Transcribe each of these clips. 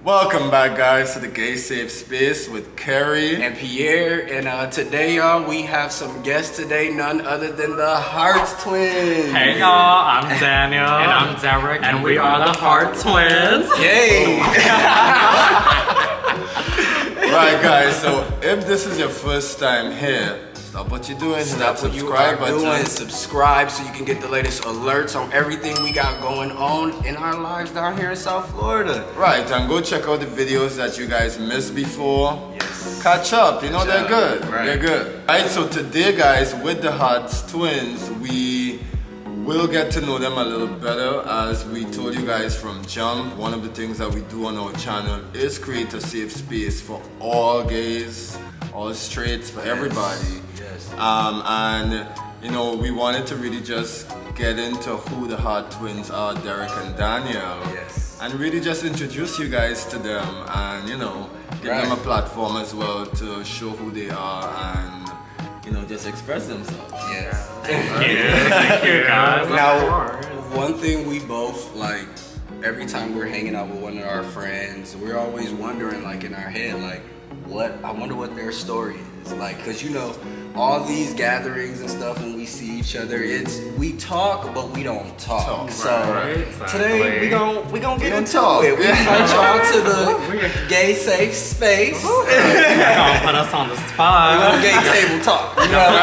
Welcome back, guys, to the Gay Safe Space with Kerry and Pierre. And today, y'all, we have some guests today, none other than the Hart Twinz. Hey, y'all, I'm Daniel. And I'm Derek. And we are the Hart Twinz. Yay! Right, guys, so if this is your first time here, stop what you're doing, Stop what you are doing, subscribe so you can get the latest alerts on everything we got going on in our lives down here in South Florida. Right, and go check out the videos that you guys missed before. Yes. Catch up, you know, Catch they're up. good. Right. They're good. Right, so today, guys, with the Hart Twinz, we will get to know them a little better. As we told you guys from jump, one of the things that we do on our channel is create a safe space for all gays, all straights, for everybody. Yes. And you know, we wanted to really just get into who the Hart Twinz are, Derek and Daniel. Yes. And really just introduce you guys to them and, you know, give them a platform as well to show who they are and, you know, just express themselves. Yes. Thank you, guys. Now, one thing we both like, every time we're hanging out with one of our friends, we're always wondering, like, in our head, like, I wonder what their story is. Like, cause you know, all these gatherings and stuff, when we see each other, we talk, but we don't talk. So today we gon' get into it. We invite y'all to the Gay Safe Space. You're gonna put us on the spot. We're gonna gay table talk. You know what I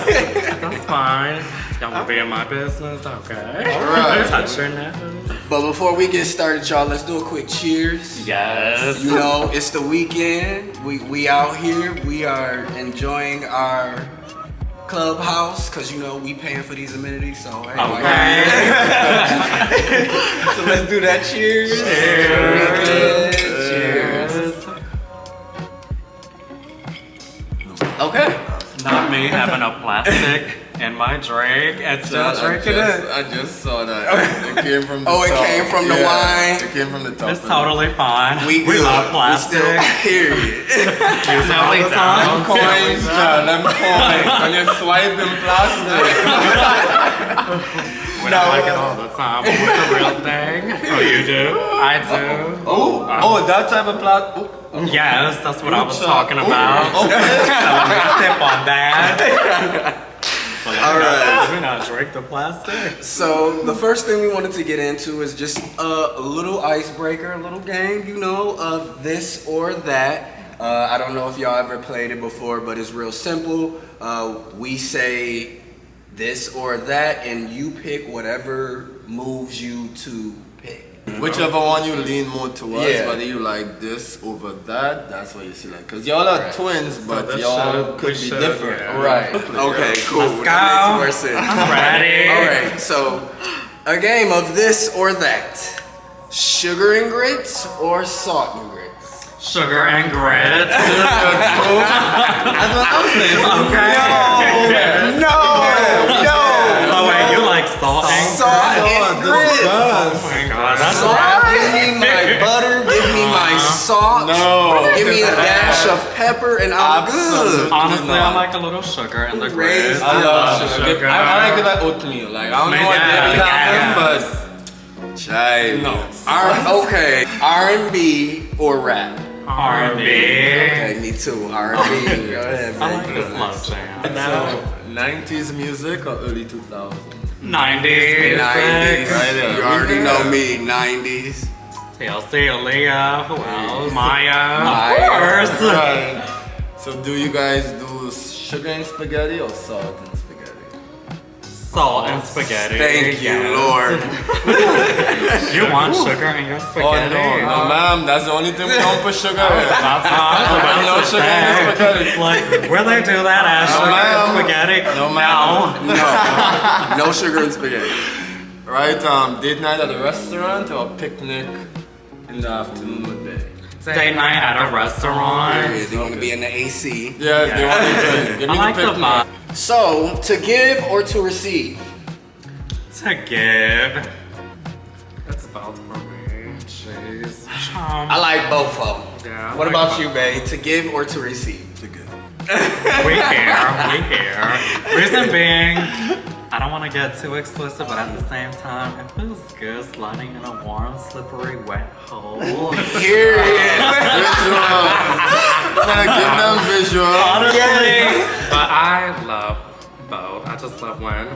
mean? That's fine. Y'all wanna be in my business? Okay. Alright. Touch your nose. But before we get started, y'all, let's do a quick cheers. Yes. You know, it's the weekend. We out here. We are enjoying our clubhouse because, you know, we paying for these amenities. So, hey, Okay. so let's do that. Cheers. Cheers. Okay. Not me having a plastic in my drink and still drinking it. I just saw that. It came from the Oh, it top. came from the wine. It came from the top. It's totally fine. We good. love plastic. We still, period. Use all the Them time. coins, John, them coins. When you swipe in plastic. We don't like it all the time, but it's a real thing. Oh, you do? I do. Oh, that type of plastic. Yes, that's what I was talking about. Okay. So let me sip on that. All right. We not drink the plastic. So the first thing we wanted to get into is just a little icebreaker, a little game, you know, of this or that. I don't know if y'all ever played it before, but it's real simple. We say this or that, and you pick whatever moves you to pick. Whichever one you lean more towards, Yeah. whether you like this over that, that's what you select. Because y'all are twins, but this y'all could be should- different. yeah. Right. Okay, cool. Let's go. That makes more sense. I'm ready. All right, so a game of this or that. Sugar and grits or salt and grits? Sugar and grits. That's what I'm saying. Okay. No! Oh wait, you like salt and Salt and grits! Oh my god, that's Salt, give me my butter, give me my salt, No. give me a dash of pepper, and I'm good. honestly, I like a little sugar in the grits. I love sugar. sugar. I like it like oatmeal. Like, I don't know what they have, but child. No. Okay, R&B or rap? R&B. Okay, me too. R&B. Go ahead, I like man. the slow jam. So, 90s music or early 2000s? 90s. 90s. Right there. You already know me. 90s. TLC, Aaliyah, who else? Maya. Maya. Of course. Right. So do you guys do sugar and spaghetti or salt and spaghetti? Salt and spaghetti. Thank you, yes. Lord. You want sugar in your Oh spaghetti? no, ma'am, that's the only thing we don't put sugar in. That's not No sugar in the spaghetti. Like, where they do that at sugar and spaghetti? No, ma'am. No sugar and spaghetti. Right, date night at a restaurant or picnic in the afternoon with Bay? Date night at a restaurant. They want to be in the AC. Yeah, they want to drink. Give me I like the the picnic. vibe. So, to give or to receive? To give. It's both for me. Jeez. I like both of them. Yeah, I What like about both. you, babe? To give or to receive? To give. We care. Reason being, I don't want to get too explicit, but at the same time, it feels good sliding in a warm, slippery, wet hole. Period. Give them visual. Honestly. But I love both. I just love when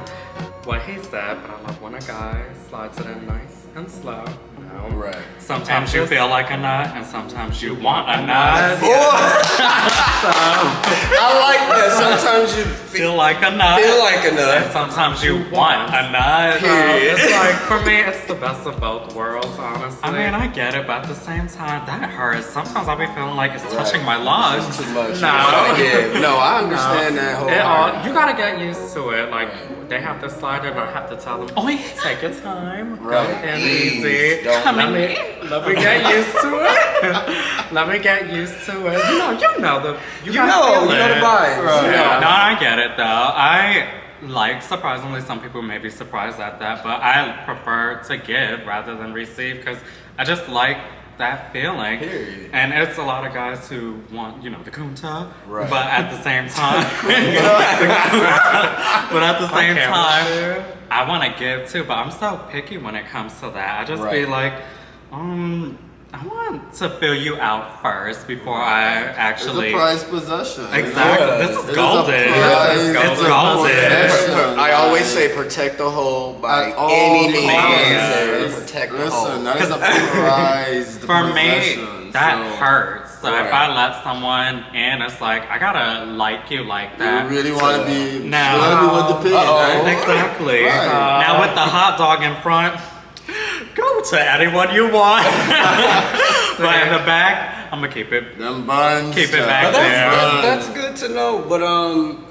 what he said, but I love when a guy slides it in nice and slow. No. Right. Sometimes you feel like a nut, and sometimes you want a nut. I like that. Sometimes you Feel like a nut. feel like a And nut. sometimes you want a nut. Period. It's like, for me, it's the best of both worlds, honestly. I mean, I get it, but at the same time, that hurts. Sometimes I'll be feeling like it's touching my lungs. Too much. No. Yeah. No, I understand that whole. You gotta get used to it. Like, they have to slide in, I have to tell them, Oh, yeah. take your time, Right. go and Please, easy. don't. Let me get used to it. Let me get used to it. You know You know the the vibes. Right. Yeah. No, I get it though. I like, surprisingly, some people may be surprised at that, but I prefer to give rather than receive because I just like that feeling. Period. And it's a lot of guys who want, the kunta, Right. but at the same time, but at the same can't time, with you. I want to give too, but I'm so picky when it comes to that. I just be Right. like, I want to fill you out first before I It's actually. a prized possession. Exactly. Yeah. This It is is golden. a prize. It's a golden. possession. I always say protect the whole by At all any means costs. necessary. Protect the whole. Listen, that is a prized For me, possession. that So, hurts. So Right. if I let someone in, it's like I gotta like you like that. You really want to be. No. You want to be with the pig, right? Exactly. Right. Now with the hot dog in front, go to anyone you want. But in the back, I'm gonna keep it. Them buns. Keep it back But there. that's good to know. But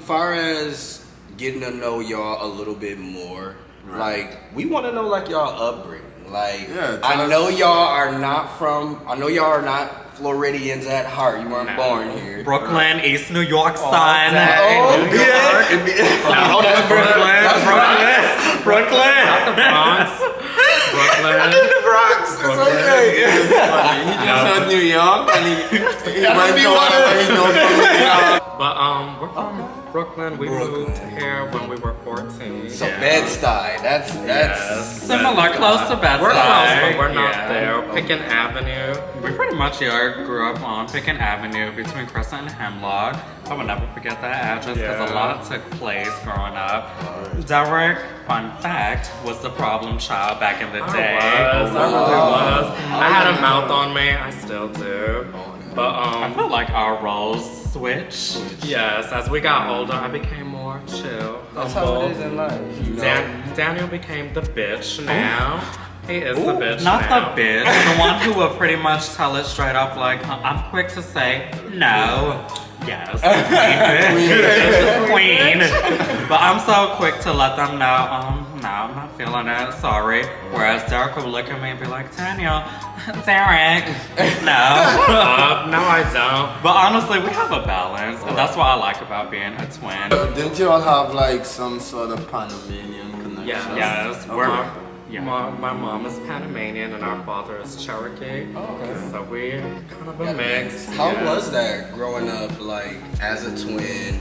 far as getting to know y'all a little bit more, like we want to know like y'all upbringing. Like Yeah, I tell know us. y'all are not Floridians at heart. You weren't born here. Brooklyn, East New York son. Oh, New yeah. No, Brooklyn. The Bronx, Brooklyn. The Bronx. It's okay. It's funny. He just heard New York and he went to whatever he knows from New York. But we're from Brooklyn. We moved here when we were 14. So Bed-Stuy. That's Similar, close to Bed-Stuy. We're close, but we're not Yeah. there. Pickin Avenue. We pretty much grew up on Pickens Avenue between Crescent and Hemlock. I would never forget that address because a Yeah. lot took place growing up. Derek, fun fact, was the problem child back in the day. I really was. I had a mouth on me. I still do. But I felt like our roles switched. yes, as we got older, I became more chill, That's how humble. it is in life. You know? Daniel became the bitch now. He is the bitch Not now. the bitch, the one who will pretty much tell it straight up like, I'm quick to say, no. Yes, queen. But I'm so quick to let them know, no, I'm not feeling it, sorry. Whereas Derek would look at me and be like, Daniel, Derek, no. No, I don't. But honestly, we have a balance, and that's what I like about being a twin. Didn't you all have like some sort of Panamanian connection? Yes, My, we're, yeah. my mom is Panamanian and our father is Cherokee. Okay. So we kind of a mix. How yeah. was that growing up, like as a twin,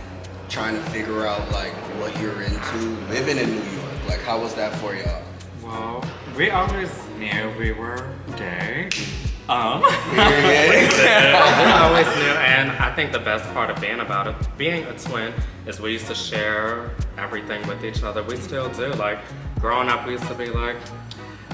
trying to figure out like what you're into, living in New York? Like, how was that for y'all? Well, we always knew we were gay. We always knew, and I think the best part of being a twin, is we used to share everything with each other. We still do. Like, growing up, we used to be like,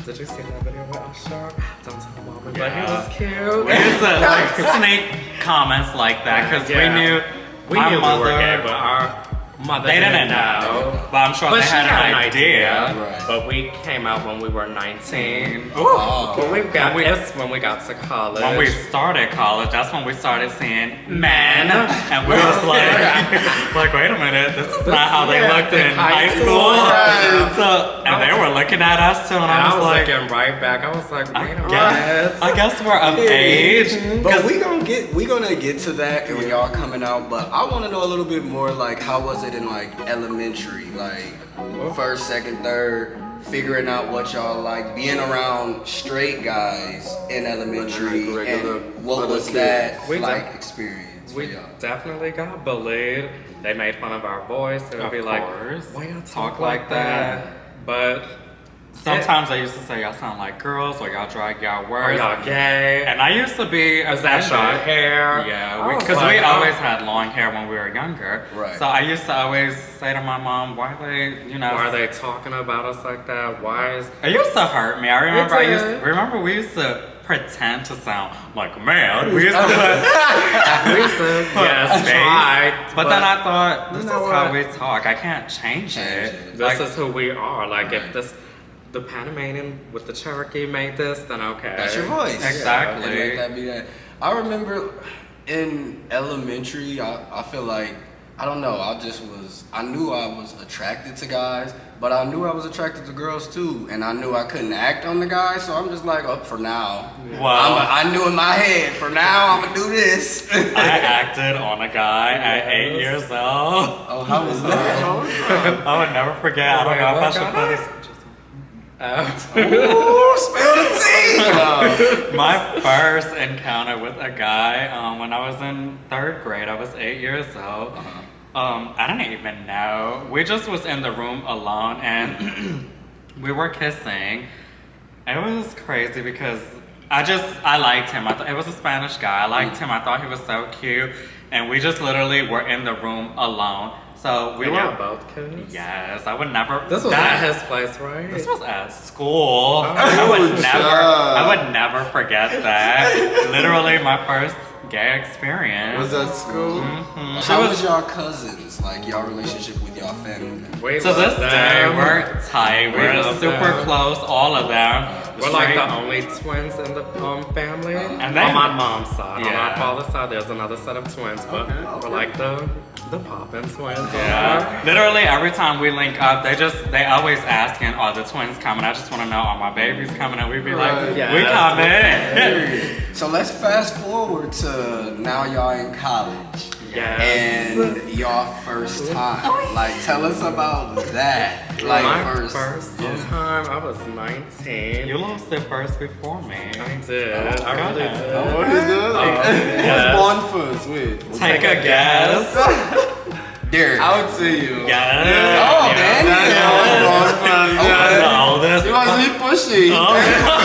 did you see that video with Usher? Don't tell mom, but he was cute. We used to like sneak comments like that because Yeah. we knew We our knew mother, we were gay, but our mother they didn't know. But I'm sure But they she had an idea. Right. But we came out when we were 19. Oh, When we got When we- it's when we got to college. When we started college, that's when we started seeing men, and we was like, wait a minute, this is not how they looked in high school. Right. So, and they were looking at us too, and and I was like, looking right back. I was like, wait a I guess we're of age. But we gonna get to that when y'all coming out. But I want to know a little bit more. Like, how was it in like elementary, like first, second, third? figuring out what y'all like, being around straight guys in elementary, Like regular and what other was kids. that We like def- experience for We y'all? definitely got bullied. They made fun of our voice. They would Of be like, course. why y'all Talk talk like like that? But Sometimes I used to say y'all sound like girls, or y'all drag y'all are words. y'all gay? And I used to be Is that offended. your hair? Yeah, I was because like, we oh. always had long hair when we were younger. Right. So I used to always say to my mom, why they, you know. Why are they talking about us like that? Why is It used to hurt me. I remember did. we used to pretend to sound like mad. We used to yes, face. try. But then I thought, this You is know how what? we talk. I can't change it. This is who we are. Like if the Panamanian with the Cherokee made this, then okay. That's your voice. Exactly. And let that be that. I remember in elementary, I feel like, I don't know, I knew I was attracted to guys, but I knew I was attracted to girls too. And I knew I couldn't act on the guys, so I'm just like, for now. Wow. I knew in my head, for now, I'm gonna do this. I acted on a guy at 8 years old. Oh, how was that? I would never forget. I don't know if I should put this. Ooh, spill the tea! My first encounter with a guy when I was in 3rd grade. I was 8 years old. I didn't even know. We just was in the room alone and we were kissing. It was crazy because I liked him. It was a Spanish guy. I liked him. I thought he was so cute. And we just literally were in the room alone. So we And were y'all both kissed? Yes, I would never. This was at his place, right? This was at school. I would never forget that. Literally my first gay experience. Was that school? Mm-hmm. How was y'all cousins? Like y'all relationship with y'all family? We To love this day, them. we're tight. We're love super them. close, all of them. We're like Straight- the only twins in the family. And they- on my mom's side. On Yeah. my father's side, there's another set of twins, but we're like the poppin' twins. Yeah. Literally every time we link up, they always asking, are the twins coming? I just want to know, are my babies coming? And we'd be like, Right. we Period. coming. So let's fast forward to now y'all in college. Yes. And y'all first time. Like tell us about that. Like my first time, I was 19. You lost it first before me. I did. I really God. did. What you did? yes. Who's born first? Wait. Take a guess. Derek. I would say you. Yes. Oh, Yeah. Daniel. I was born first. The Yeah. oldest. You must be pushy.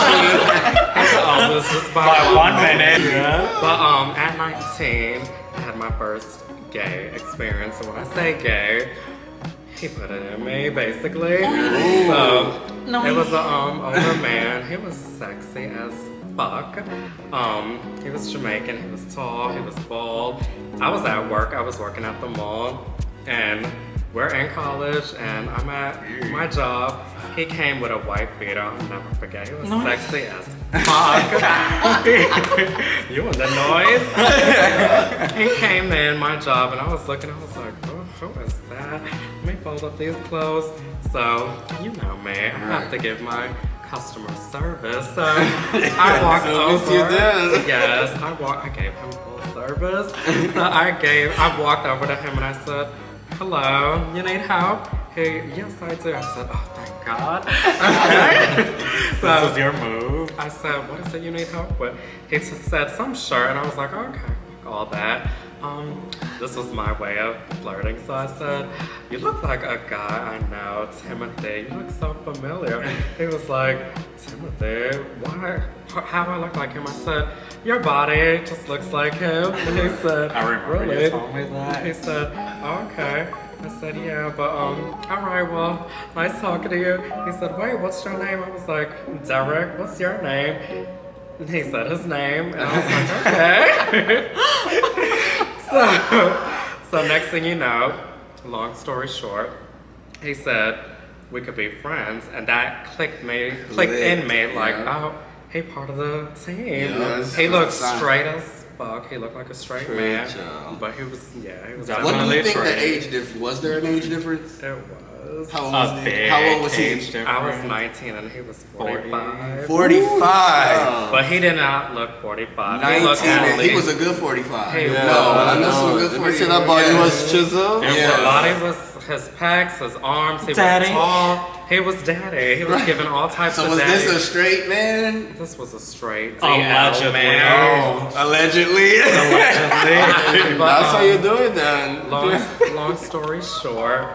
Oh, this is By 1 minute. Yeah. But at 19, I had my first gay experience. And when I say gay, he put it in me, basically. So it was an older man. He was sexy as fuck. He was Jamaican. He was tall. He was bald. I was at work. I was working at the mall, and we're in college, and I'm at my job. He came with a white beater. I'll never forget. He was sexy as fuck. You and the noise. He came in my job, and I was looking. I was like, oh, who is that? Let me fold up these clothes. So you know me. I have to give my customer service. So I walked over. You did. Yes, I gave him full service. So I walked over to him and I said, hello, you need help? Yes, I do. I said, oh, thank God. So This is your move. I said, what is it you need help with? He just said some shirt, and I was like, okay, fuck all that. This was my way of flirting. So I said, you look like a guy I know, Timothy. You look so familiar. He was like, Timothy, why? How I look like him? I said, your body just looks like him. And he said, I remember really? you told me that. He said, oh, okay. I said, yeah, but all right, well, nice talking to you. He said, wait, what's your name? I was like, Derek, what's your name? And he said his name, and I was like, okay. So next thing you know, long story short, he said we could be friends, and that clicked in me, like, yeah. oh, he part of the team. Yes, he looked that's straight as fuck. He looked like a straight man, child. but he was What do Definitely you think the trained. age difference? Was there an age difference? It was. How old A was he? big How old was he? age difference. I was 19 and he was 45. 45. But he did not look 45. 19. He looked at And he least. was a good 45. Hey, Yeah, no, I know some no. good Did 45. you see that body was chiseled? Yeah. His body was, his pecs, his arms, he Daddy. was tall. He was daddy. He was giving all types So of was daddy. this a straight man? This was a straight Allegedly. man. Allegedly. That's how you do it then. Long story short,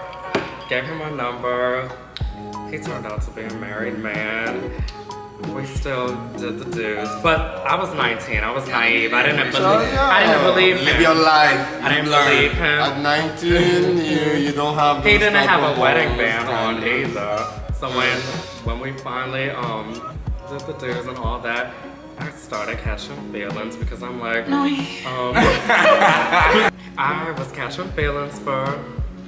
gave him my number. He turned out to be a married man. We still did the dues, but I was 19. I was naive. I didn't believe him. Live your life. I didn't believe him. At 19, you don't have. He those didn't type have of a wedding balls, band on kind of. either. So when we finally did the dues and all that, I started catching feelings because I'm like, I was catching feelings for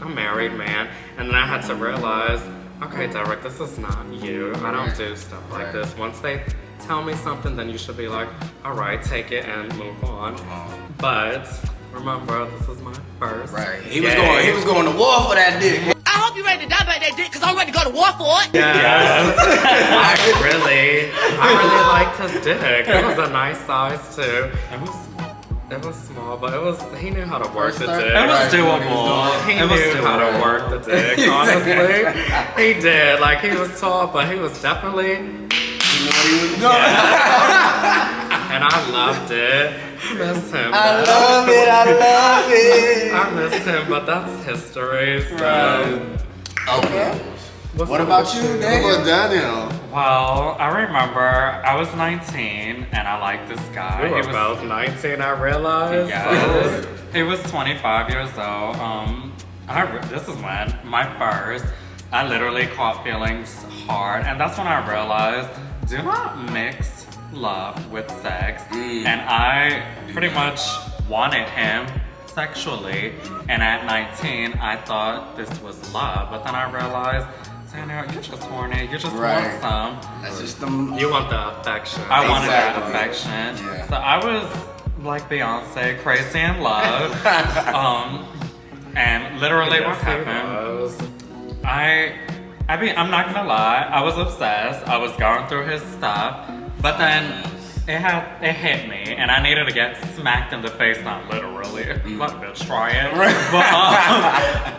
a married man, and then I had to realize, okay, Derek, this is not you. I don't do stuff like this. Once they tell me something, then you should be like, all right, take it and move on. But remember, this is my first. Right. He was going to war for that dick. I hope you're ready to die by that dick, because I'm ready to go to war for it. Yes. I really liked his dick. It was a nice size too. It was small, but he knew how to work the dick. It was doable. He knew how to work the dick, honestly. He did. Like, he was tall, but he was definitely... He knew what he was doing. And I loved it. Miss him. I love it. I miss him, but that's history, so... Okay. What's What up about with you, What Daniel? about Daniel? Well, I remember I was 19 and I liked this guy. We were He was- both 19, I realized. Yes. He was 25 years old. This is when my first, I literally caught feelings hard, and that's when I realized, do not mix love with sex. And I pretty much wanted him sexually, and at 19, I thought this was love, but then I realized, Daniel, you're just horny. You just Right. want some. That's just them. You want the affection. I wanted that Exactly. affection. Yeah. So I was like Beyonce, crazy in love. And literally what happened, I'm not gonna lie, I was obsessed. I was going through his stuff, but then it hit me, and I needed to get smacked in the face, not literally. Let bitch try it. But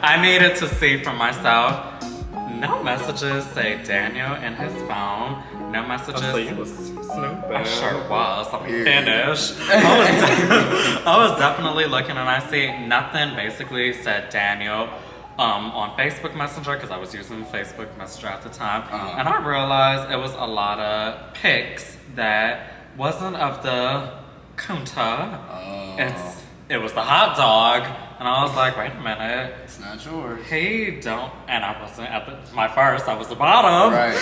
I needed to see for myself. No messages say Daniel in his phone. No messages. So you was snooping. I sure was. Let me Yeah. finish. I was definitely looking, and I see nothing basically said Daniel on Facebook Messenger, because I was using Facebook Messenger at the time. And I realized it was a lot of pics that wasn't of the kunta. It was the hot dog. And I was like, wait a minute. It's not yours. He don't, and I wasn't at my first, I was the bottom. Right.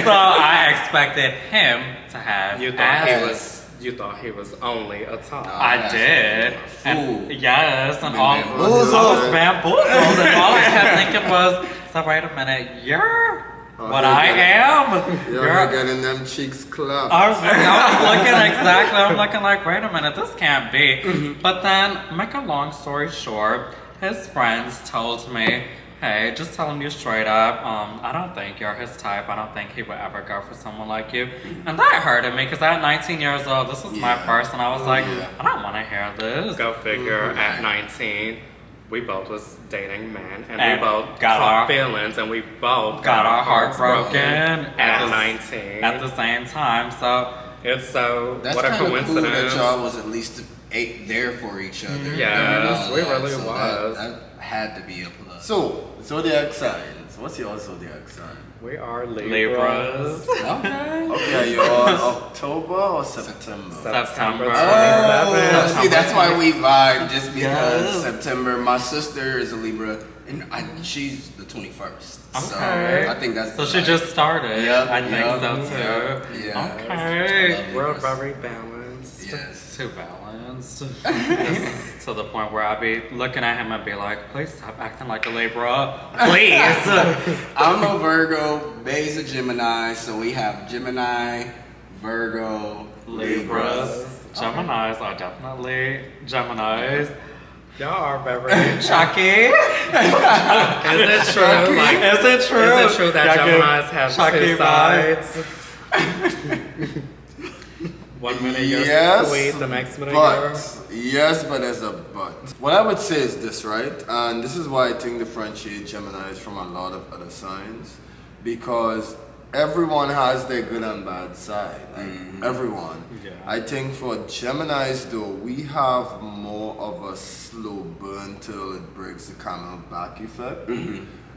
So I expected him to have You thought ass. he was only a top. I did. Fool. Yes, and Been all bamboozled. I was bamboozled, and all I kept thinking was, so wait a minute, you're what I am. You're getting them cheeks clapped. I was looking exactly. I'm looking like, wait a minute, this can't be. But then, make a long story short, his friends told me, hey, just tell him you straight up. I don't think you're his type. I don't think he would ever go for someone like you. And that hurted me, because at 19 years old, this was my first, and I was like, I don't want to hear this. Go figure, at 19, we both was dating men, and And we both got caught our- feelings, and we both Got our hearts broken at the- 19. At the same time, so It's so, That's what a kind of cool coincidence. that y'all was at least there for each other. Yes, we really So was. That had to be a plus. So, zodiac signs. What's your zodiac sign? We are Libras. Okay. Okay, you're on October or September? September. Oh, 27th. see, that's why we vibe, just because Yes. September. My sister is a Libra, and she's the 21st. So Okay. I think that's So the she vibe. just started. Yep, I think yep, so too. yep, yeah. Okay. We're very balanced. Yes. Too balanced. It's to the point where I'd be looking at him and be like, please stop acting like a Libra. Please. I'm a Virgo, Bay's a Gemini, so we have Gemini, Virgo, Libras. Geminis are definitely Geminis. Y'all are very... Chucky. Is it true? Like, Is it true? Is it true that Chucky- Geminis have Chucky two vibes? sides? 1 minute you're Yes, sweet, the next minute you're... Yes, but there's a but. What I would say is this, right? And this is why I think differentiate Geminis from a lot of other signs. Because everyone has their good and bad side. Like, everyone. Yeah. I think for Geminis though, we have more of a slow burn till it breaks the camel back effect.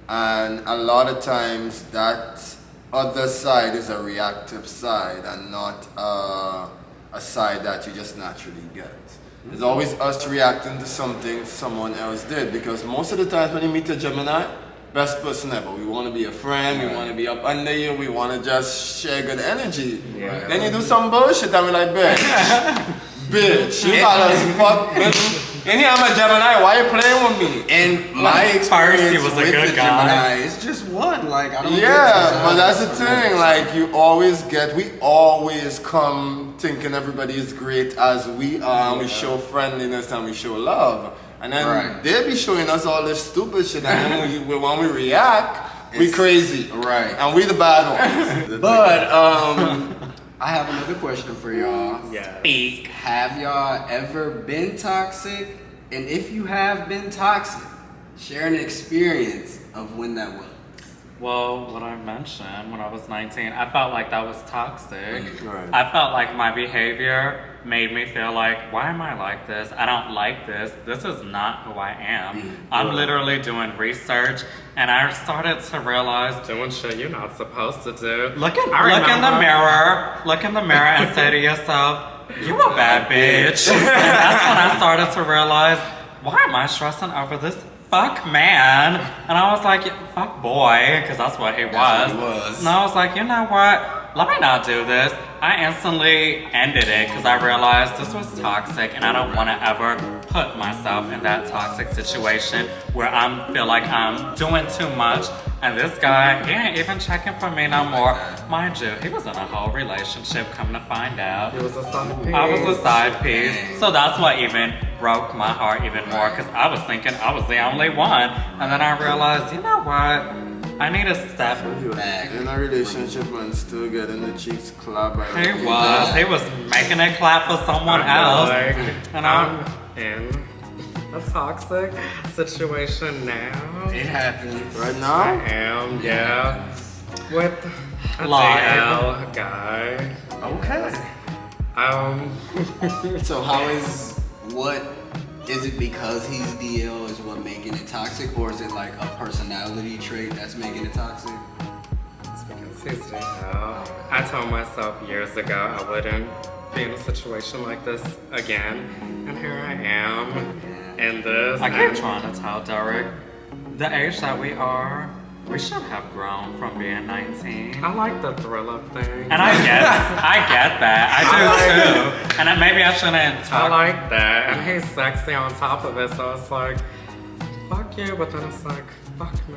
And a lot of times that other side is a reactive side and not a side that you just naturally get. It's always us reacting to something someone else did, because most of the time when you meet a Gemini, best person ever. We want to be a friend, we want to be up under you, we want to just share good energy. Yeah. Then you do some bullshit and we're like, bitch, bitch, you call us fuck, bitch. And here I'm a Gemini, why you playing with me? And my experience was a with good the guy. Gemini is just one. Like, I don't Yeah, but that's the thing. Like, we always come thinking everybody is great as we are, and we show friendliness and we show love. And then they be showing us all this stupid shit, and then when we react, we crazy. Right. And we the bad ones. But I have another question for y'all. Yeah. Speak. Have y'all ever been toxic? And if you have been toxic, share an experience of when that was. Well, what I mentioned when I was 19, I felt like that was toxic. Right. I felt like my behavior made me feel like, why am I like this? I don't like this. This is not who I am. I'm literally doing research, and I started to realize, Doing shit you're not supposed to do. look in the mirror and say to yourself, you a bad bitch. And that's when I started to realize, why am I stressing over this fuck man? And I was like, fuck boy, because that's what he was. That's what he was. And I was like, you know what? Let me not do this. I instantly ended it because I realized this was toxic, and I don't want to ever put myself in that toxic situation where I feel like I'm doing too much. And this guy, he ain't even checking for me no more. Mind you, he was in a whole relationship, come to find out. It was a side piece. I was a side piece. So that's what even broke my heart even more, because I was thinking I was the only one. And then I realized, you know what? I need to step Back. In a relationship and still getting the cheeks clapped by He was making it clap for someone else. And I'm in a toxic situation now. It happens. right I now. am, yeah. With a Live. DL guy. Okay. So how is it because he's DL is what making it toxic, or is it like a personality trait that's making it toxic? It's because he's DL. I told myself years ago I wouldn't be in a situation like this again. And here I am in this. I keep trying to tell Derek, the age that we are, we should have grown from being 19. I like the thrill of things. And I get that. I do too. And then maybe I shouldn't I talk. like that. And he's sexy on top of it, so it's like, fuck you, but then it's like, fuck me.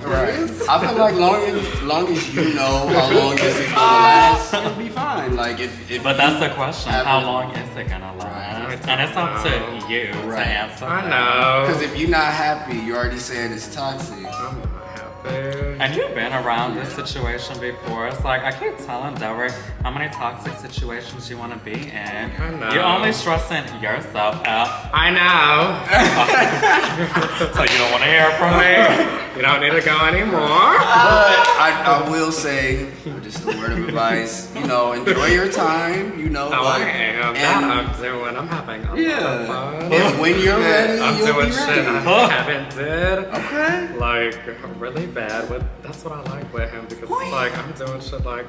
Right. I feel like long as you know how long this is gonna last, it'll be fine. Like if But that's the question. How Have- long is it gonna last? Right. And it's up to you to Right. answer. I know. because if you're not happy, you already saying it's toxic. I'm not happy. And you've been around this situation before. It's like, I keep telling Derek how many toxic situations you want to be in. I know. You're only stressing yourself out. I know. So you don't want to hear from me? You don't need to go anymore. But I will say, just a word of advice, enjoy your time, Oh, but- I am. and- That I'm doing. I'm having a lot of Yeah. fun. And when you're ready, I'm you'll doing be shit ready. I haven't did. Okay. Like, really bad with, that's what I like with him, because it's like, I'm doing shit like,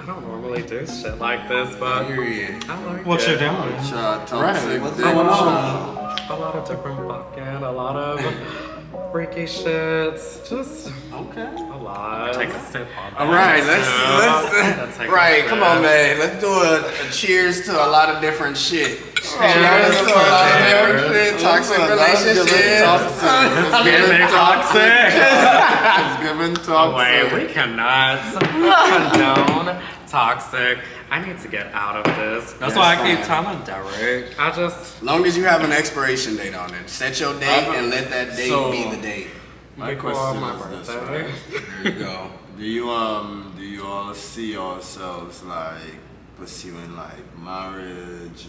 I don't normally do shit like this, but Period. I like What it. you doing? Toxic What's dick going on? shot. A lot of different fucking, a lot of freaky shits, just Okay. a lot. Take a sip on that. All right, Let's take a right, come on, sip. man. Let's do a cheers to a lot of different shit. Cheers to a Cheers. lot of different shit. Toxic relationships. It's getting toxic. It's giving Oh, wait, toxic. we cannot condone toxic. I need to get out of this. That's why I That's keep fine. telling Derek. I just, As long as you have an expiration date on it. Set your date and let that date So- be the date. My before question my is this, birthday. right? There you go. Do you all see yourselves like pursuing like marriage?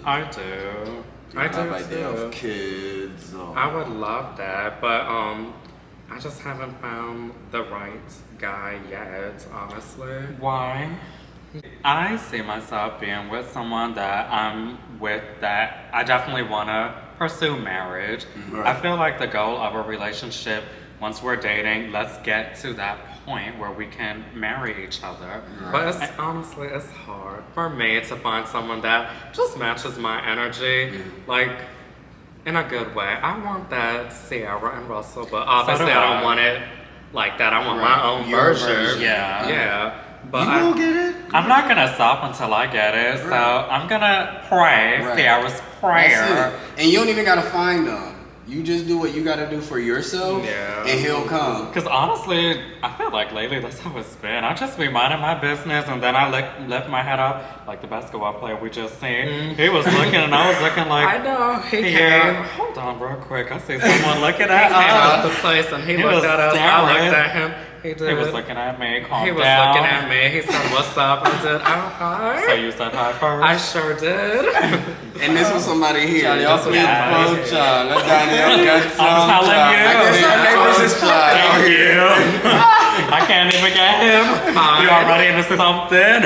I do. Do you I have do idea too. of kids? Or... I would love that, but I just haven't found the right guy yet, honestly. Why? I see myself being with someone that I'm with that I definitely want to pursue marriage. Right. I feel like the goal of a relationship, once we're dating, let's get to that point where we can marry each other. But honestly, it's hard for me to find someone that just matches my energy, like in a good way. I want that Sierra and Russell, but obviously do I I. don't want it like that. I want Right. my own Your version. version. Yeah. Yeah. But You I, will get it. I'm not gonna stop until I get it, so I'm gonna pray Right. Sierra's prayer. That's it. And you don't even gotta find them. You just do what you gotta do for yourself, Yeah. and he'll come. Because honestly, I feel like lately that's how it's been. I just be minding my business and then I lift my head up like the basketball player we just seen. He was looking and I was looking like, I know he yeah, came. hold on real quick. I see someone looking He at came out us. the place and he He looked was at us. I staring. looked at him. He did. He was looking at me, calm He was down. looking at me. He said, "What's up?" I did. "Oh, hi." So you said hi first? I sure did. And this was somebody here. Charlie, This y'all was play somebody phone, here. child. Let Danielle get some. I'm telling child. you. I guess our neighbors is Thank you. I can't even get him. You already into something.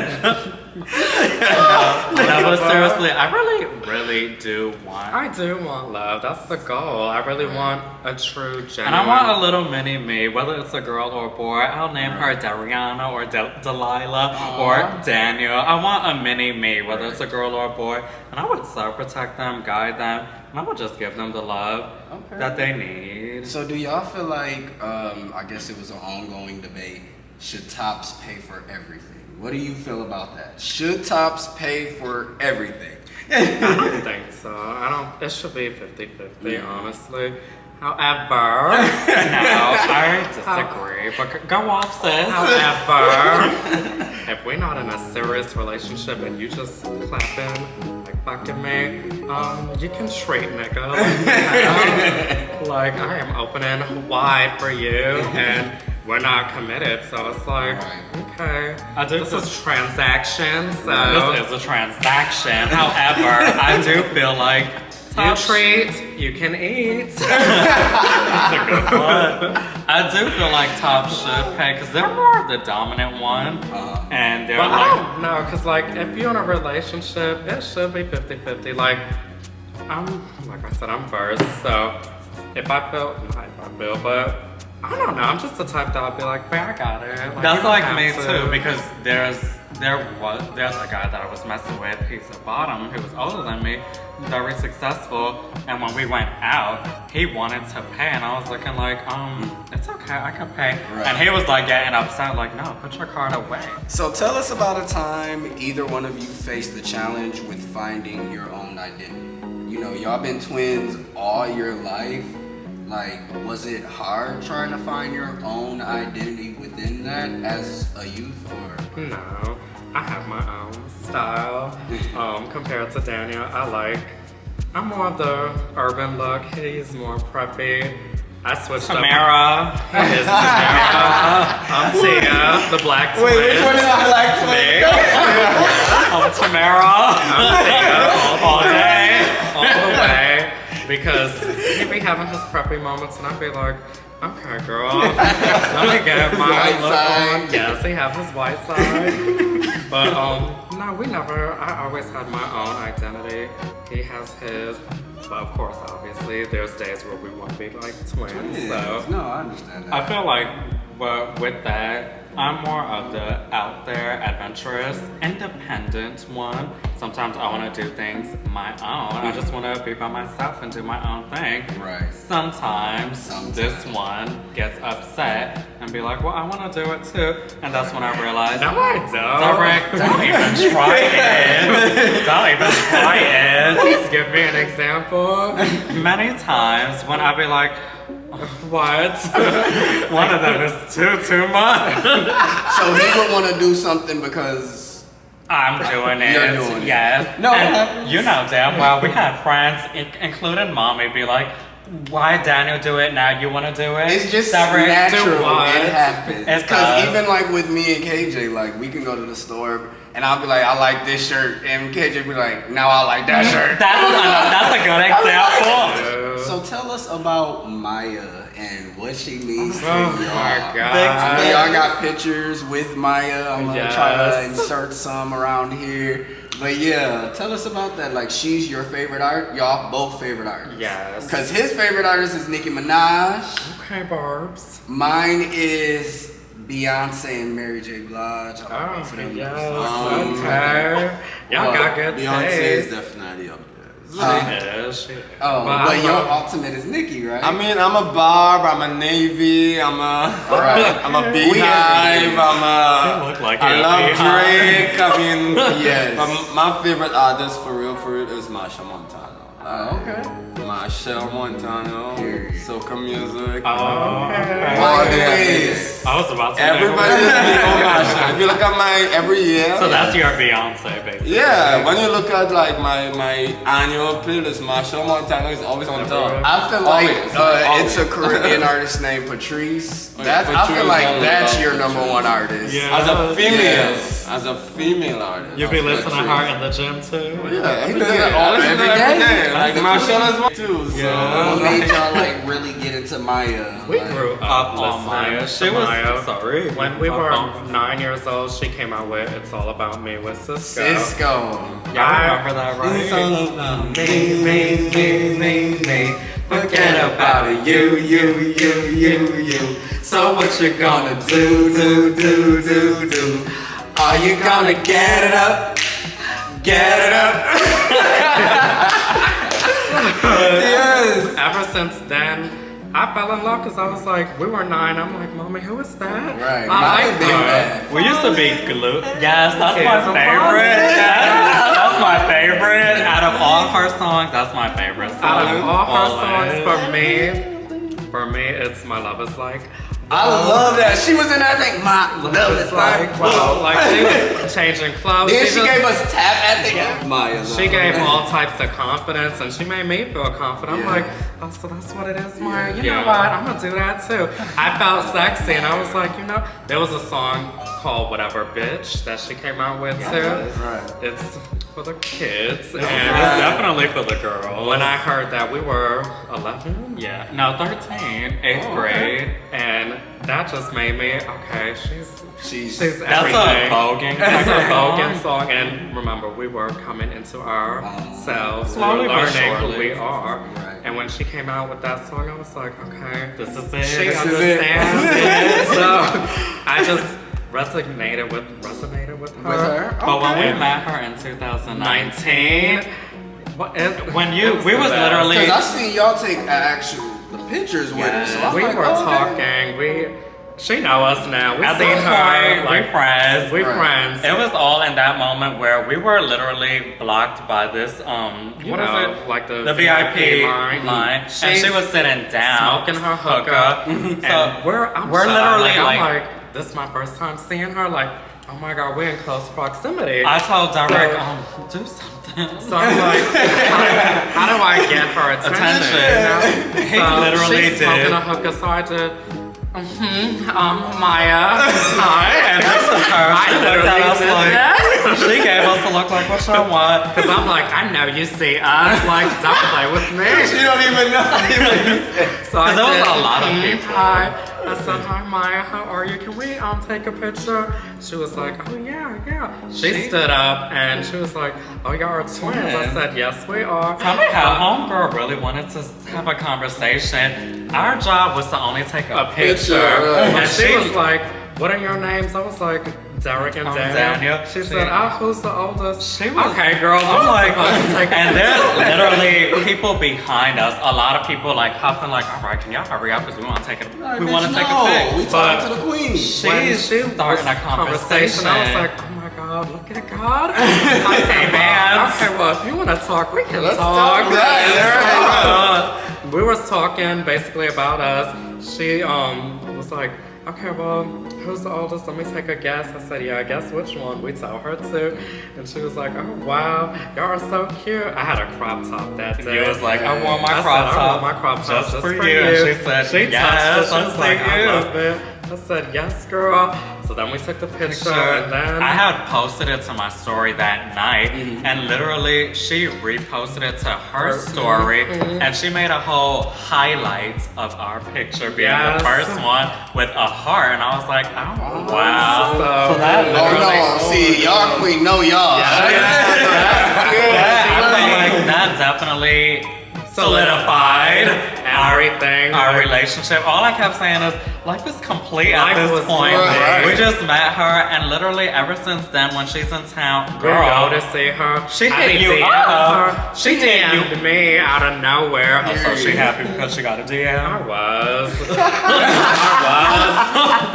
No, but seriously, I really do want. I do want love. That's the goal. I really want a true, genuine. And I want a little mini me, whether it's a girl or a boy. I'll name her Dariana or Delilah or Daniel. I want a mini me, whether it's a girl or a boy. And I would self-protect them, guide them, and I would just give them the love that they need. So do y'all feel like, I guess it was an ongoing debate, should tops pay for everything? What do you feel about that? Should tops pay for everything? I don't think so. I don't. It should be 50-50, honestly. However, No, I disagree. But go off, sis. however, if we're not in a serious relationship and you just clapping, like fucking me, you can treat nigga like that. Like I am opening wide for you, and we're not committed, so it's like, okay, this is transaction, so This is a transaction. However, I do feel like you treat, you can eat. That's a good one. I do feel like top should pay because they're more of the dominant one, and they're But I like, don't know, because like if you're in a relationship, it should be 50-50. Like like I said, I'm first, so if I feel, not if I feel, but I don't know. I'm just the type that I'll be like, "Man, I got it." Like, that's you don't like have me to. too because there's a guy that I was messing with. He's a bottom. He was older than me, very successful. And when we went out, he wanted to pay, and I was looking like, it's okay, I can pay. Right. And he was like getting upset, like, no, put your card away. So tell us about a time either one of you faced the challenge with finding your own identity. You know, y'all been twins all your life. Like, was it hard trying to find your own identity within that as a youth, or? No, I have my own style. Compared to Daniel, I'm more of the urban look. He's more preppy. I switched Tamara. Is Tamara. I'm Tia, the black twin. Wait, which one is the black twin? I'm Tamara. I'm Tia All day. all the way. Because he be having his preppy moments and I be like, okay, girl, let me get my White look side. on. Yes, he have his white side. But no, we never. I always had my own identity. He has his. But of course, obviously, there's days where we want to be like twins. So No, I understand that. I feel like with that, I'm more of the out there, adventurous, independent one. Sometimes I want to do things my own. I just want to be by myself and do my own thing. Right. Sometimes this one gets upset and be like, well, I want to do it too. And that's when I realize, no, I don't. Direct, don't even try it. Don't even try it. Please give me an example. Many times when I be like, What? one of them is too much. So he would want to do something because I'm doing it. You're doing it. Yes. No, it And happens. you know damn well we had friends, including mommy, be like, why Daniel do it now? You want to do it? it's just Direct, natural. what? It happens. It Because does. even like with me and KJ, like we can go to the store and I'll be like, I like this shirt, and KJ be like, now I like that shirt. That's a good example. So tell us about Maya and what she means to Oh y'all. my God. I know y'all got pictures with Maya. I'm gonna try to Yes. insert some around here. But yeah, tell us about that. Like, she's your favorite art. Y'all both favorite artists. Yes. Because his favorite artist is Nicki Minaj. Okay, Barbs. Mine is Beyonce and Mary J. Blige. I love both of them. Yes. Okay. Y'all got good Beyonce is taste. definitely up there. She is. Oh, But but I your love- ultimate is Nicki, right? I mean, I'm a Barb, I'm a Navy, I'm a Beehive, They look like I a love beehive. Drake. I mean, Yes. my favorite artist for real is Marsha Montano. Okay. Marsha Montano, Period. soca music. Oh, All All the the ways. I was about to say. Everybody is on Marsha. If you look at my every year. So that's your Beyonce, basically. Yeah, when you look at like my annual playlist, Marsha Montano is always on top. I feel like Always. it's a Caribbean artist named Patrice. Oh, That's, I Patrice feel like on that's top. your number one artist. Yeah. As a female artist. You be listening to her Patrice. in the gym too? Yeah, every does day. it all- I listen to every her day? Like Marsha's one too. So. What made y'all like really get into Maya? We Like, grew Up up on Maya. listening She to was Maya. sorry. When we were 9 years old, she came out with "It's All About Me" with Cisco. Cisco. Y'all remember that, right? It's all about me. Forget about it. You. So what you gonna do? Are you gonna get it up? Get it up. Yes. Ever since then, I fell in love because I was like, we were 9. I'm like, Mommy, who is that? Right. I Maya's like big her. bad. We used to be glued. Yes, that's Kids my on favorite. Yes, that's my favorite. Out of all her songs, that's my favorite song. Out of all her Always. songs, for me, it's "My Love Is Like." I love that. She was in that thing. My love is like. Wow, like she was changing clothes. Then she just- gave us tap at the end. Maya. She gave all types of confidence, and she made me feel confident. I'm Yeah. like, oh, so that's what it is, Maya. You Yeah. know what? I'm gonna do that too. I felt sexy, and I was like, you know, there was a song called "Whatever Bitch" that she came out with too. Right. It's for the kids, It's and definitely for the girls. when I heard that, we were 11. Yeah, no, 13, 8th Oh, grade. And that just made me, okay, she's That's everything. a voguing. That's a song. voguing song. And remember, we were coming into ourselves. Slowly we were but learning surely. who we are. Right. And when she came out with that song, I was like, okay, This is it. she This is it. understands it. So I just resonated with her. With her? But when Okay. we met her in 2019, when we was Because I literally, seen y'all take actual pictures with her. So I was we like, were oh, okay. talking. She know us now. We at seen this her. point, we're friends. We Right. friends. It was all in that moment where we were literally blocked by this, What is it? Like the VIP line. line. And She's she was sitting down. smoking her hookah. So And we're literally I'm like, like, this is my first time seeing her. Like, oh my God, we're in close proximity. I told Derek, So- do something. so I'm like, how do I get her attention? Attention. You He know? So literally she's smoking did. a hookah, so I did. Maya. Hi. And this is her. I She looked at literally us did like, that. she gave us a look like, what y'all want? Cause I'm like, I know you see us. Like, don't play with me. She don't even know. So I 'Cause there was said, a lot of people. Hi. I said, hi Maya, how are you? Can we take a picture? She was like, oh yeah. She stood up and she was like, oh y'all are twins. I said, yes we are. Tell me how homegirl really wanted to have a conversation. Our job was to only take a picture. right. And she was like, what are your names? I was like, Derek and I'm Daniel. Daniel. She said, oh, who's the oldest? She was- okay, girl. I'm like, take a and there's literally people behind us. A lot of people like huffing, like, all right, can y'all hurry up because we want to take it. We want to take a pic. We talking to the queen. When She's she starting a was conversation. I was like, oh my God, look at God. I said, man, okay, well, if you want to talk, we can Let's talk. talk. Right, We was talking basically about us. She was like, okay, well, who's the oldest? Let me take a guess. I said, yeah, guess which one? We told her to. And she was like, oh, wow, y'all are so cute. I had a crop top that day. You was like, I want my I crop said, top. I want my crop top just just for for you. you. And she said, she yes, touched it. She I was see like, I you. love it. I said, yes, girl. So So then we took the picture, and then I had posted it to my story that night, and literally she reposted it to her story, and she made a whole highlight of our picture being the first one with a heart, and I was like, oh wow. So that See, y'all queen know y'all. I feel like that definitely solidified everything. Our relationship. All I kept saying is, life is complete at Life this was point. right. We just met her, and literally ever since then, when she's in town, We go girl, to see her. she I hit mean, you DM'd up. her. She She hit you. DM'd me out of nowhere. So she happy because she got a I DM. was.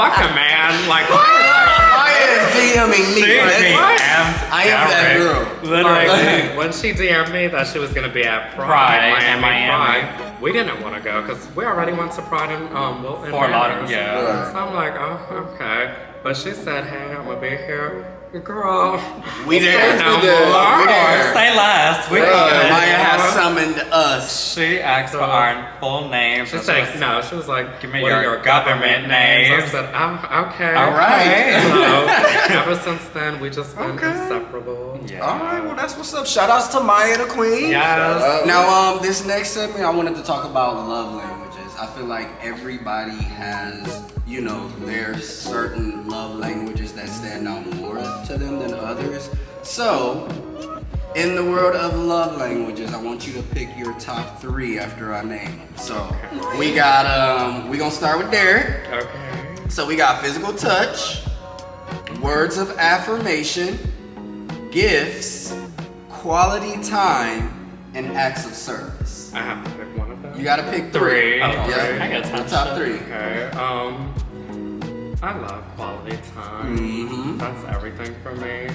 Fuck a man. Like, I am DMing me. She That's- DM'd I am that Kerry. girl. Literally. when she DM'd me that she was gonna be at Pride Pride, in Miami Miami. Pride, we didn't want to go because we already went to Pride in Wilton. For a lot of, Manors. yeah. So I'm like, oh, okay. But she said, hey, I'm gonna be here. Girl, We there. no We there. more. We there. Say less. We Maya has summoned us. She asked for our full names. She said, no, she was like, Give me what are your your government names? I names. said, oh, okay. All right. So, ever since then, we just been inseparable. Yeah. All right, well that's what's up. Shout outs to Maya the Queen. Yes. Now, this next segment, I wanted to talk about love languages. I feel like everybody has, you know, their certain love languages that stand out more to them than others. So, in the world of love languages, I want you to pick your top 3 after I name them. So, we got, we gonna start with Derek. Okay. So we got physical touch, words of affirmation, gifts, quality time, and acts of service. I have to pick one of them. You gotta pick 3. Three. Oh, Okay. yeah. I got The time. top 3. Okay. I love quality time. Mhm. That's everything for me.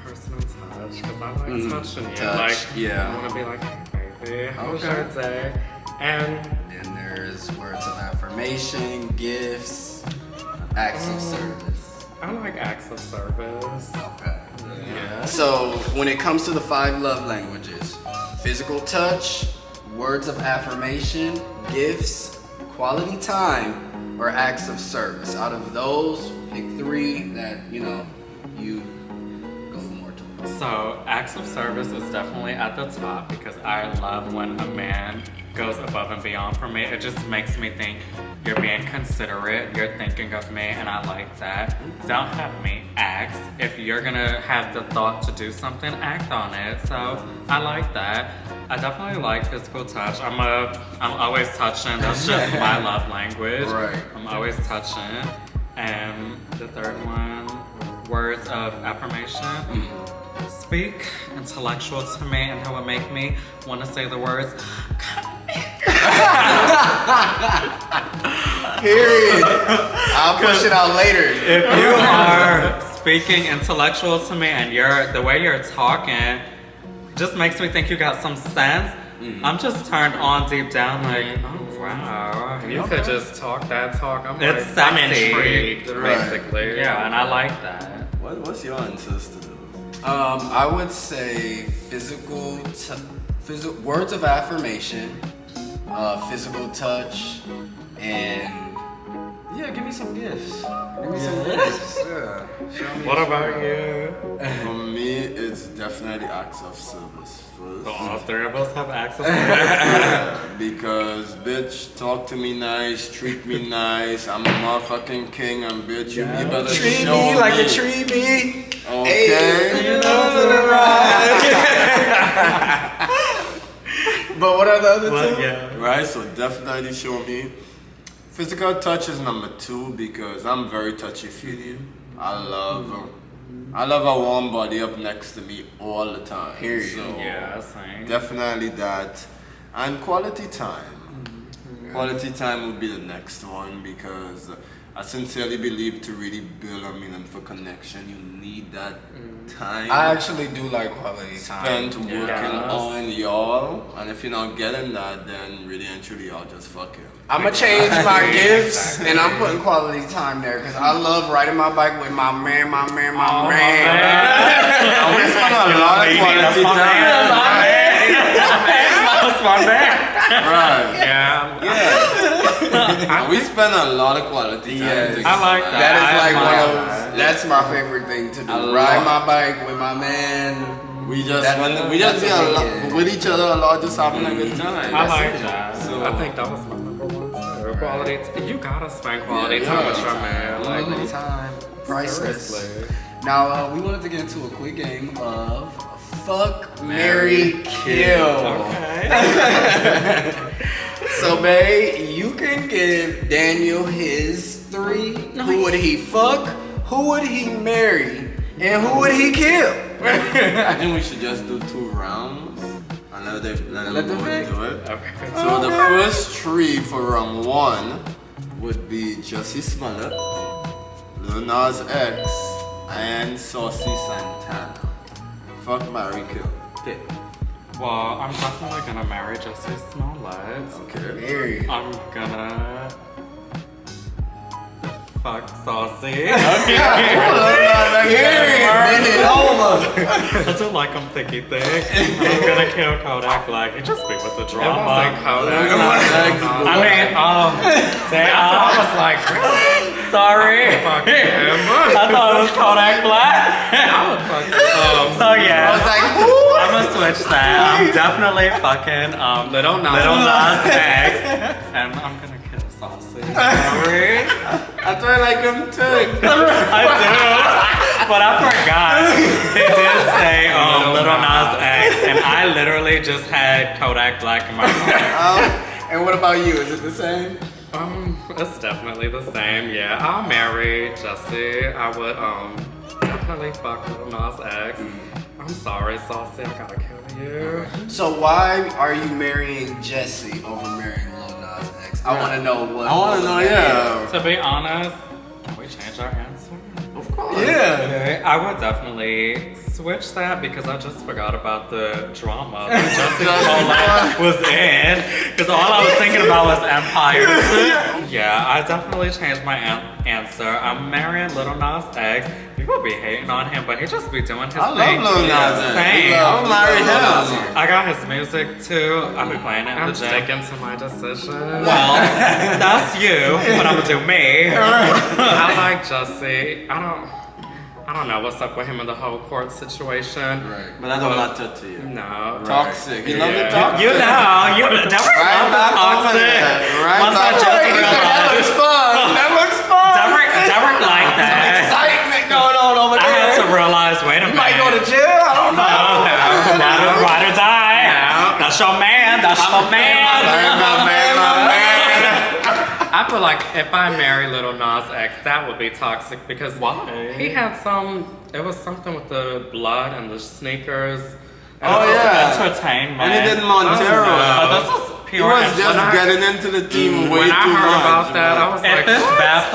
Personal touch, because I like touching you. Touch, Like, yeah. I want to be like, hey, baby, how was Okay. your day? And Then there's words of affirmation, gifts, acts of service. I like acts of service. Okay. So when it comes to the 5 love languages, physical touch, words of affirmation, gifts, quality time, or acts of service. Out of those, pick 3 that, you know, you go more towards. So, acts of service is definitely at the top because I love when a man goes above and beyond for me. It just makes me think you're being considerate, you're thinking of me, and I like that. Don't have me act. If you're gonna have the thought to do something, act on it. So, I like that. I definitely like physical touch. I'm always touching. That's just my love language. Right. I'm always touching. And the third one, words of affirmation. Speak intellectual to me, and how it make me want to say the words. Period. I'll push it out later. If you are speaking intellectual to me, and the way you're talking just makes me think you got some sense. I'm just turned on deep down, like, oh wow. You could just talk that talk. I'm It's like, I'm sexy. intrigued, Right. basically. Yeah, and I like that. What's your answers to those? I would say words of affirmation, physical touch, and yeah, give me some gifts. Give me some gifts. Yeah. Show me. What about you? For me, it's definitely acts of service first. So all 3 of us have access to this. Because bitch, talk to me nice, treat me nice. I'm a motherfucking king, and bitch, you better Treat show me like me. a treat me. Okay. Hey, you know to the right. But what are the other 2? Yeah. Right, so definitely show me. Physical touch is number 2 because I'm very touchy-feely. I love a warm body up next to me all the time. Period. So Yeah, same. definitely that. And quality time. Quality time would be the next one because I sincerely believe to really build a meaningful connection, you need that time I actually do like quality time. spent working on y'all. And if you're not getting that, then really and truly y'all just fucking. I'm gonna change my gifts and I'm putting quality time there because I love riding my bike with my man. I spend a lot of quality time. my man. Right. Yeah. And we spend a lot of quality time Yes. together. I like that. That is I like admire one of that. that's my favorite thing to do. A Ride lot. my bike with my man. We just That- we just that's be a a lot weekend. with each other a lot, just having a good time. I like that. So I think that was my number one too. Quality. You gotta spend quality time with your man. Like, Quality time, priceless. seriously. Now we wanted to get into a quick game of fuck, marry, kill. Okay. So, babe, you can give Daniel his 3. Who would he fuck? Who would he marry? And who would he kill? I think we should just do 2 rounds and let them go pick. into it. Okay. So the first 3 for round 1 would be Jussie Smollett, Lil Nas X, and Saucy Santana. Fuck, marry, kill. Pick. Well, I'm definitely gonna marry Jussie Smollett. Okay. Marry. I'm gonna fuck Saucy. Bend it over. I do like him thicky thick. I'm gonna kill Kodak Black. He just be with the drama. wasn't Kodak. I mean, I was like, sorry. Fuck him. I thought it was Kodak Black. I would fuck. So yeah, I was like, I'm gonna switch that. I'm definitely fucking Little Nas. Little Nas X, and I'm gonna kill Saucy. Sorry. I do like him too. I do, but I forgot. It did say Little Nas X, and I literally just had Kodak Black in my mind. and what about you? Is it the same? It's definitely the same. Yeah, I'll marry Jussie. I would definitely fuck Lil Nas X. I'm sorry, Saucy. I gotta kill you. So why are you marrying Jesse over marrying Lil Nas X? I want to know what. I want to know, yeah. To be honest, can we change our answer? Of course. Yeah. Okay, I would definitely switch that because I just forgot about the drama that Jussie Smollett was in. Because all I was thinking about was Empire. Yeah, I definitely changed my answer. I'm marrying Little Nas X. People be hating on him, but he just be doing his I thing. love Lil Nas X. Same. I'll marry him. I got his music too. I be playing it in I'm the gym. sticking to my decision. Well, that's you, but I'm gonna do me. I like Jussie. I don't know what's up with him in the whole court situation. Right. But that don't matter to you. No. Toxic. You love the Yeah. toxic. You know, you never Right love the back over toxic. there. Right Once I back just over there. realized, That looks fun. That looks fun. Derek like that. Excitement going on over I had there. to realize, wait a minute. Might go to jail. I don't know. No, ride or die. That's your man. That's your man. My man. I feel like if I marry Little Nas X, that would be toxic because Why? he had it was something with the blood and the sneakers. Oh, yeah. Entertainment. And he did Montero. Oh, this is He pure was just entertainment. getting into the team way When I too heard much. about that, I was If like, it's what? bad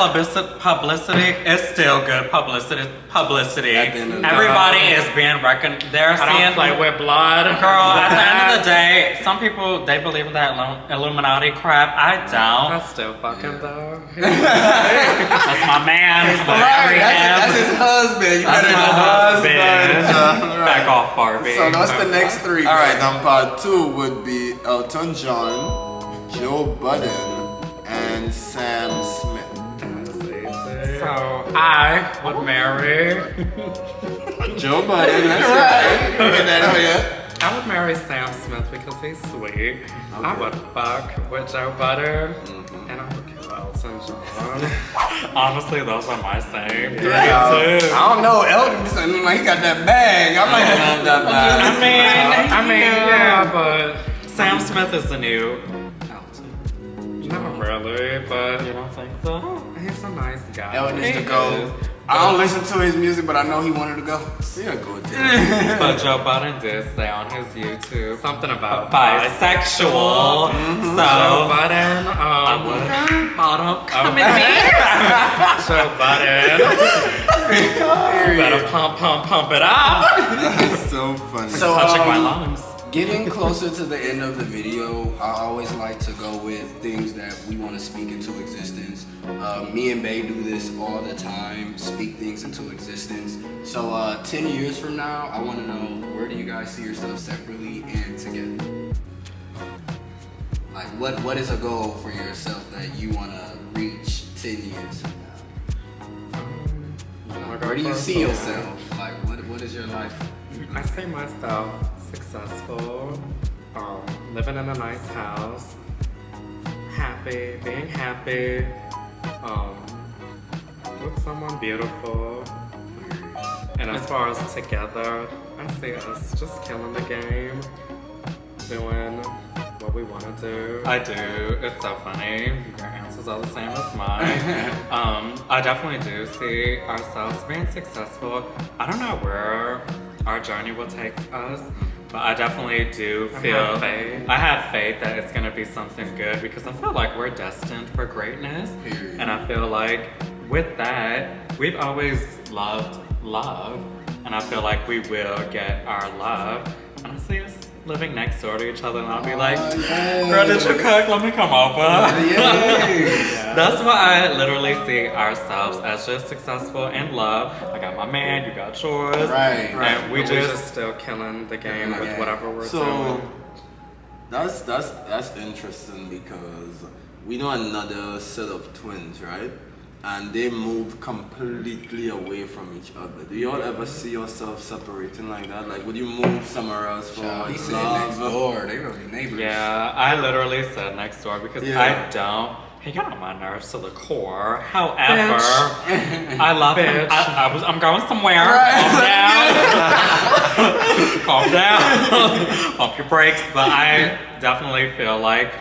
publicity, it's still good publicity. At the end of the Everybody is being reckoned. They're I seeing don't play with blood. Girl, at the end of the day, some people they believe in that Illuminati crap. I don't. That's still fucking though. That's my man. Right, that's his husband. You That's better my know. husband. Back off, Barbie. So that's the next 3. All right, then part 2 would be Elton John, Joe Budden, and Sam Smith. So I would marry. Joe Budden, that's right. Get that on ya. I would marry Sam Smith because he's sweet. I would fuck with Joe Budden, and I would kill Elton John. Honestly, those are my same. Yeah. Too. I don't know. Elton seems like he got that bag. I might have that bag. I mean, yeah, but Sam Smith is the new Elton. not really. But You don't think so? he's a nice guy. Elton needs to go. I don't listen to his music, but I know he wanted to go. Yeah, go there. But Joe Budden did say on his YouTube Something about bisexual. Joe So Budden. I would bottom come in here. Joe Budden. Better pump it up. That's so funny. So, Touching my lungs. getting closer to the end of the video, I always like to go with things that we want to speak into existence. Me and Bay do this all the time, speak things into existence. So 10 years from now, I want to know, where do you guys see yourselves separately and together? Like, what is a goal for yourself that you want to reach 10 years from now? Where do you see yourself? Like, what is your life? I see myself successful, living in a nice house, being happy, with someone beautiful. And as far as together, I see us just killing the game, doing what we want to do. I do. It's so funny. Your answers are the same as mine. I definitely do see ourselves being successful. I don't know where our journey will take us, but I definitely do feel I have faith that it's gonna be something good because I feel like we're destined for greatness. Period. And I feel like with that, we've always loved love, and I feel like we will get our love. And I see us living next door to each other, and I'll be like, girl, did you cook? Let me come over. That's why I literally see ourselves as just successful in love. I got my man, you got yours. Right. And we We're just still killing the game with whatever we're So doing. that's interesting because we know another set of twins, right? And they move completely away from each other. Do y'all ever see yourself separating like that? Like, would you move somewhere else for He said love? next door. They really neighbors. Yeah, I literally said next door because I don't. He got on my nerves to the core. However, I love him. I'm going somewhere. Calm down. Pump your brakes. But I definitely feel like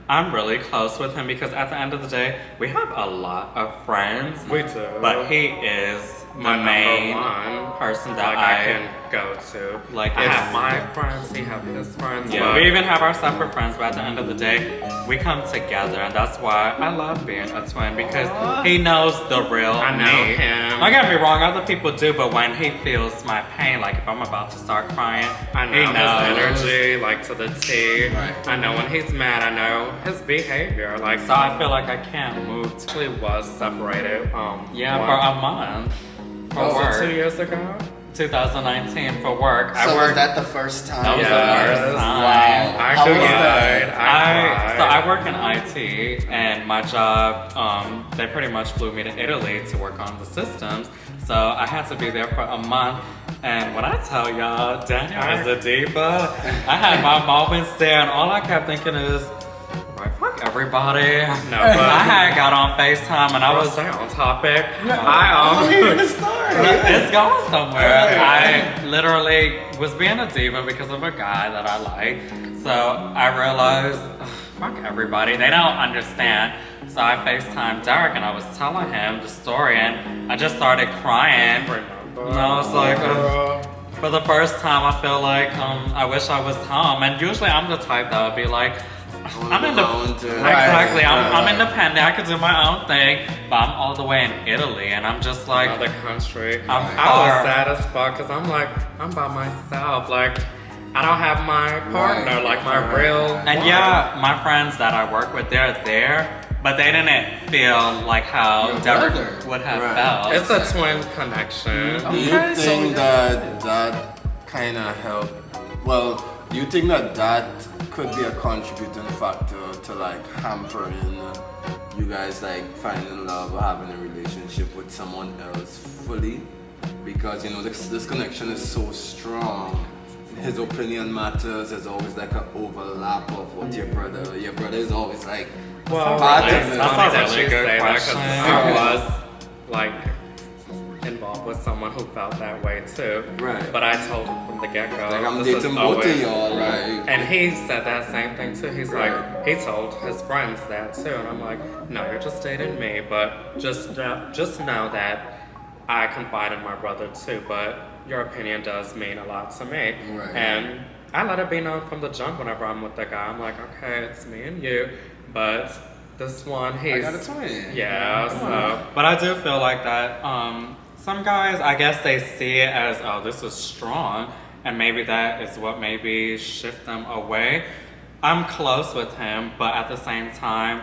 I'm really close with him because at the end of the day, we have a lot of friends. We do. But he is My the main number one person that I can go to. Like, I it's- have my friends, he have his friends. Yeah, we even have our separate friends, but at the end of the day, we come together, and that's why I love being a twin because he knows the real I know me. him. Don't get me wrong, other people do, but when he feels my pain, like if I'm about to start crying, I know he his knows. energy, like to the T. Right. I know when he's mad, I know his behavior. Like, So I feel like I can't move to. actually was separated. Yeah, for a month. For was work. it 2 years ago? 2019 for work. So was that the first time? That was the first time. Wow. I How was cried. that? So I work in IT, and my job, they pretty much flew me to Italy to work on the systems. So I had to be there for a month. And when I tell y'all, Daniel is a diva, I had my moments there, and all I kept thinking is, right, fuck everybody. No, But but I had got on FaceTime, and I was stay on topic. it's going somewhere. I literally was being a diva because of a guy that I like. So I realized, ugh, fuck everybody. They don't understand. So I FaceTimed Derek and I was telling him the story and I just started crying. And I was like, for the first time, I feel like I wish I was home. And usually I'm the type that would be like, I'm independent. Exactly. I'm independent. I could do my own thing, but I'm all the way in Italy, and I'm just like, Another country. I'm I far. was sad as fuck because I'm like, I'm by myself. Like, I don't have my partner, like my real. And one. yeah, my friends that I work with, they're there, but they didn't feel like how Your Derek brother. would have Right. felt. It's a twin connection. Do you think that kind of helped? Well, do you think that could be a contributing factor to like hampering you guys like finding love or having a relationship with someone else fully? Because you know this connection is so strong. His opinion matters. There's always like an overlap of what your brother is always like. Well, part it's of it. funny That's a that really you good say that because question. I was like involved with someone who felt that way too. Right. But I told him from the get-go. Like I'm this is dating both of always- y'all, right? And he said that same thing too. He's Right. like, he told his friends that too, and I'm like, no, you're just dating me, but just know that I confide in my brother too, but your opinion does mean a lot to me. Right. And I let it be known from the jump whenever I'm with the guy. I'm like, okay, it's me and you, but this one, he's I got a twin. yeah, so But I do feel like that some guys, I guess they see it as, oh, this is strong, and maybe that is what maybe shift them away. I'm close with him, but at the same time,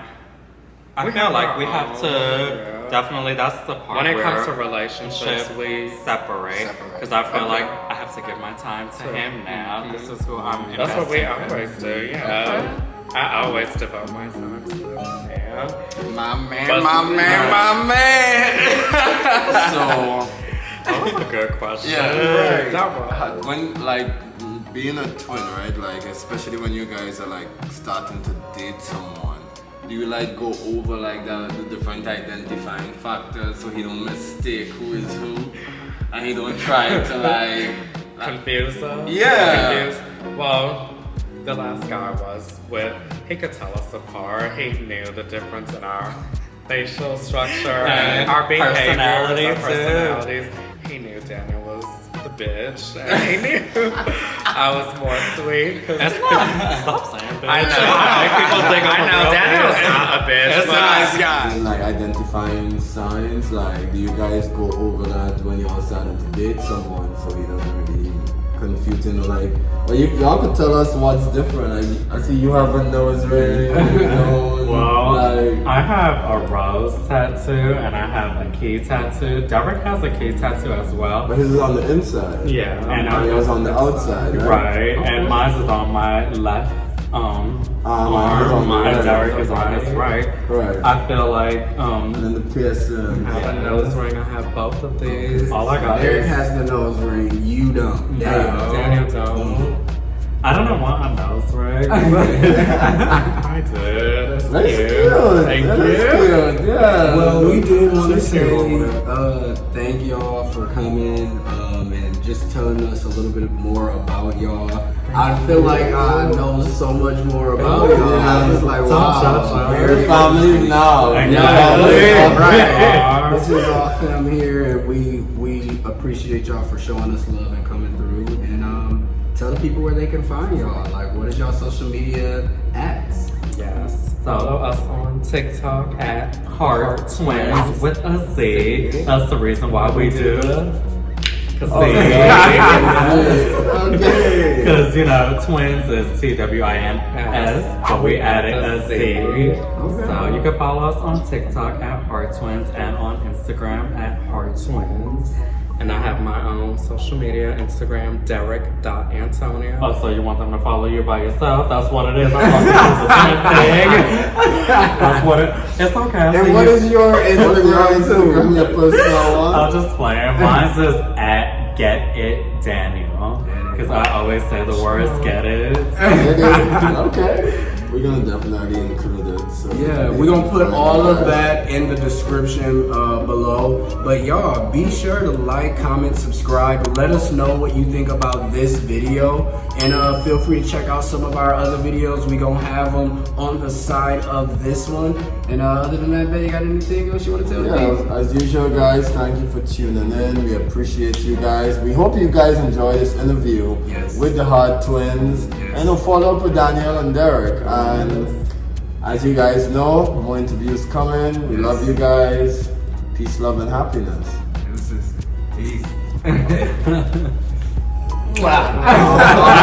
I We feel have like our we have own, to yeah. definitely. That's the part when it where comes to relationships, we separate Separate. because I feel Okay. like I have have to give my time to him now. This is who I'm That's what we investing always do, yeah. I always devote my time to him. My man, But- my man, my man. So, That was a good question. yeah, That was. when like being a twin, right? Like especially when you guys are like starting to date someone, do you like go over like the different identifying factors so he don't mistake who is who, and he don't try to like Confused us? Yeah. Confused. Well, the last guy was with, he could tell us apart. He knew the difference in our facial structure and our behaviors, personality, our too. personalities. He knew Daniel was the bitch, and he knew I was more sweet. Stop saying bitch. I know Daniel's not a bitch, That's a but nice guy. like identifying signs. Like, do you guys go over that when you're starting to date someone so he doesn't really confuse you? Like, well, y'all could tell us what's different. Like, I see you have a nose ring. Well, like, I have a rose tattoo and I have a key tattoo. Derek has a key tattoo as well. but his is on the inside. Yeah, and And yours on the outside, right? right, and mine is on my left mine is on arm. the And left. Derek is on his right. Right. I feel like And then the piercing. I have a nose ring. I have both of these. all I got Eric is has the nose ring. You don't. Daniel don't. I don't want a nose ring. I did. It's That's cute. cute. Thank That's you. cute. Yeah. Well, we did want to She's say cute. thank y'all for coming and just telling us a little bit more about y'all. I feel like I know so much more about y'all. I was like, wow, We're family now. Thank Yeah. you. Family. Right. This is our family here, and we appreciate y'all for showing us love and coming through. And tell the people where they can find y'all. Like, what is y'all social media ads? Yes. Follow us on TikTok at Hart Twinz with a Z. That's the reason why we do it. Okay. Because, you know, twins is TWINS, but we added a Z. So you can follow us on TikTok at Hart Twinz and on Instagram at Hart Twinz. And I have my own social media, Instagram, Derek.Antonio. Oh, so you want them to follow you by yourself? That's what it is. I thought this was a twin thing. That's what it. It's okay. I see And what you. is your Instagram too? Your personal one? I'll just play it. Mine says at Get It Daniel. Because I always say the words get it. Okay. We're gonna definitely include it. So Yeah, we're gonna put all of that in the description below. But y'all, be sure to like, comment, subscribe. Let us know what you think about this video. And feel free to check out some of our other videos. We gonna have them on the side of this one. And other than that, babe, you got anything else you wanna tell me? As usual, guys, thank you for tuning in. We appreciate you guys. We hope you guys enjoy this interview with the Hart Twins. And follow up with Daniel and Derek. And as you guys know, more interviews coming. We love you guys. Peace, love, and happiness. This is peace. Wow.